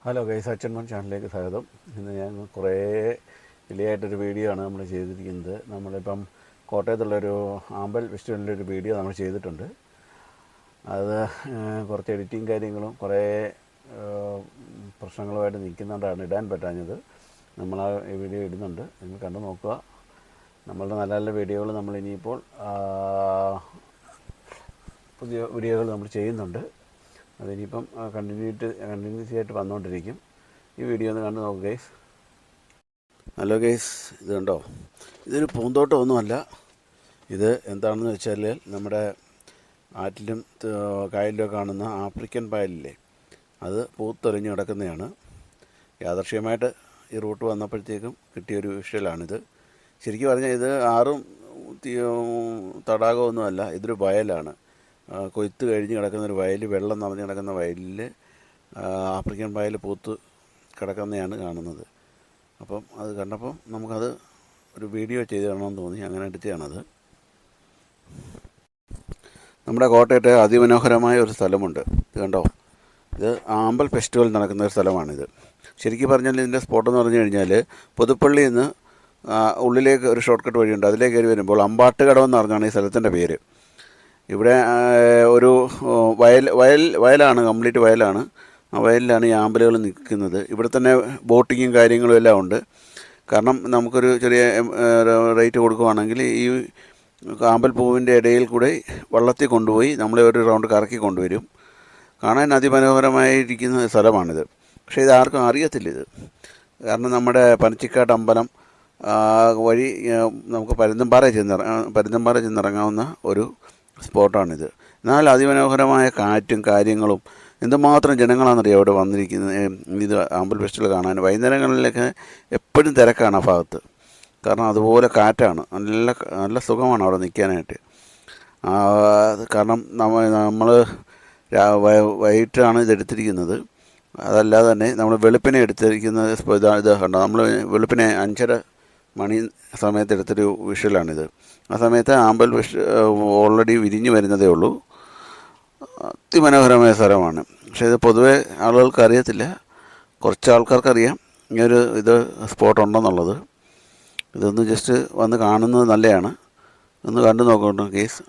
Hello guys, അച്ഛന്മാൻ ചാനലിലേക്ക് സ്വാഗതം. ഇന്ന് ഞാൻ കുറേ ഡിലേയായിട്ടൊരു വീഡിയോ ആണ് നമ്മൾ ചെയ്തിരിക്കുന്നത്. നമ്മളിപ്പം കോട്ടയത്തുള്ളൊരു ആമ്പൽ ഫെസ്റ്റിവലിൻ്റെ ഒരു വീഡിയോ നമ്മൾ ചെയ്തിട്ടുണ്ട്. അത് കുറച്ച് എഡിറ്റിങ് കാര്യങ്ങളും കുറേ പ്രശ്നങ്ങളുമായിട്ട് നിൽക്കുന്നുകൊണ്ടാണ് ഇടാൻ പറ്റാഞ്ഞത്. നമ്മൾ ആ വീഡിയോ ഇടുന്നുണ്ട്, നിങ്ങൾ കണ്ടു നോക്കുക. നമ്മളുടെ നല്ല നല്ല വീഡിയോകൾ നമ്മൾ ഇനിയിപ്പോൾ പുതിയ വീഡിയോകൾ നമ്മൾ ചെയ്യുന്നുണ്ട്. അതിനിപ്പം കണ്ടിന്യൂസ് ആയിട്ട് വന്നുകൊണ്ടിരിക്കും. ഈ വീഡിയോ ഒന്ന് കണ്ടു നോക്കുക ഗൈസ്. ഹലോ ഗൈസ്, ഇത് കണ്ടോ? ഇതൊരു പൂന്തോട്ടമൊന്നുമല്ല. ഇത് എന്താണെന്ന് വെച്ചാൽ നമ്മുടെ ആറ്റിലും കായലിലും കാണുന്ന ആഫ്രിക്കൻ പായലില്ലേ, അത് പൂത്തൊലിഞ്ഞ് കിടക്കുന്നതാണ്. യാദർച്ഛികമായിട്ട് ഈ റൂട്ട് വന്നപ്പോഴത്തേക്കും കിട്ടിയൊരു വിഷ്വലാണിത്. ശരിക്കും പറഞ്ഞാൽ ഇത് ആറും തടാകമൊന്നുമല്ല, ഇതൊരു വയലാണ്. കൊയ്ത്ത് കഴിഞ്ഞ് കിടക്കുന്നൊരു വയൽ, വെള്ളം നിറഞ്ഞ് കിടക്കുന്ന വയലിൽ ആഫ്രിക്കൻ പായൽ പൂത്ത് കിടക്കുന്നതാണ് കാണുന്നത്. അപ്പം അത് കണ്ടപ്പം നമുക്കത് ഒരു വീഡിയോ ചെയ്ത് തരണമെന്ന് തോന്നി, അങ്ങനെ എടുത്തതാണത്. നമ്മുടെ കോട്ടയത്തെ അതിമനോഹരമായ ഒരു സ്ഥലമുണ്ട്. ഇത് കണ്ടോ? ഇത് ആമ്പൽ ഫെസ്റ്റിവൽ നടക്കുന്ന ഒരു സ്ഥലമാണിത്. ശരിക്കും പറഞ്ഞാൽ ഇതിൻ്റെ സ്പോട്ടെന്ന് പറഞ്ഞു കഴിഞ്ഞാൽ പുതുപ്പള്ളിയിൽ നിന്ന് ഉള്ളിലേക്ക് ഒരു ഷോർട്ട് കട്ട് വഴിയുണ്ട്. അതിലേക്ക് കയറി വരുമ്പോൾ അമ്പാട്ടുകടവെന്ന് പറഞ്ഞാണ് ഈ സ്ഥലത്തിൻ്റെ പേര്. ഇവിടെ ഒരു വയലാണ്, കംപ്ലീറ്റ് വയലാണ്. ആ വയലിലാണ് ഈ ആമ്പലുകൾ നിൽക്കുന്നത്. ഇവിടെ തന്നെ ബോട്ടിങ്ങും കാര്യങ്ങളും എല്ലാം ഉണ്ട്. കാരണം നമുക്കൊരു ചെറിയ റേറ്റ് കൊടുക്കുകയാണെങ്കിൽ ഈ ആമ്പൽ പൂവിൻ്റെ ഇടയിൽ കൂടെ വള്ളത്തിൽ കൊണ്ടുപോയി നമ്മളെ ഒരു റൗണ്ട് കറക്കി കൊണ്ടുവരും. കാണാൻ അതിമനോഹരമായിരിക്കുന്ന സ്ഥലമാണിത്. പക്ഷേ ഇത് ആർക്കും അറിയത്തില്ല ഇത്. കാരണം നമ്മുടെ പനച്ചിക്കാട്ട് അമ്പലം വഴി നമുക്ക് പരുന്തുംപാറ ചെന്നിറങ്ങാവുന്ന ഒരു സ്പോട്ടാണിത്. എന്നാൽ അതിമനോഹരമായ കാറ്റും കാര്യങ്ങളും, എന്തുമാത്രം ജനങ്ങളാണെന്നറിയാം ഇവിടെ വന്നിരിക്കുന്നത് ഇത് ആമ്പൽ ഫെസ്റ്റിവൽ കാണാൻ. വൈകുന്നേരങ്ങളിലൊക്കെ എപ്പോഴും തിരക്കാണ് ആ ഭാഗത്ത്. കാരണം അതുപോലെ കാറ്റാണ്, നല്ല സുഖമാണ് അവിടെ നിൽക്കാനായിട്ട്. കാരണം നമ്മൾ വൈകിട്ടാണ് ഇതെടുത്തിരിക്കുന്നത്. അതല്ലാതെ തന്നെ നമ്മൾ വെളുപ്പിനെ എടുത്തിരിക്കുന്നത് ഇത് കണ്ടോ? നമ്മൾ വെളുപ്പിനെ 5:30 മണി സമയത്ത് എടുത്തൊരു വിഷ്വലാണിത്. ആ സമയത്ത് ആമ്പൽ ഓൾറെഡി വിരിഞ്ഞു വരുന്നതേ ഉള്ളൂ. അതിമനോഹരമായ സ്ഥലമാണ്. പക്ഷേ ഇത് പൊതുവെ ആളുകൾക്ക് അറിയത്തില്ല. കുറച്ച് ആൾക്കാർക്കറിയാം ഇത് സ്പോട്ട് ഉണ്ടെന്നുള്ളത്. ഇതൊന്ന് ജസ്റ്റ് വന്ന് കാണുന്നത് നല്ലതാണ്. ഒന്ന് കണ്ടു നോക്കണം കേസ്.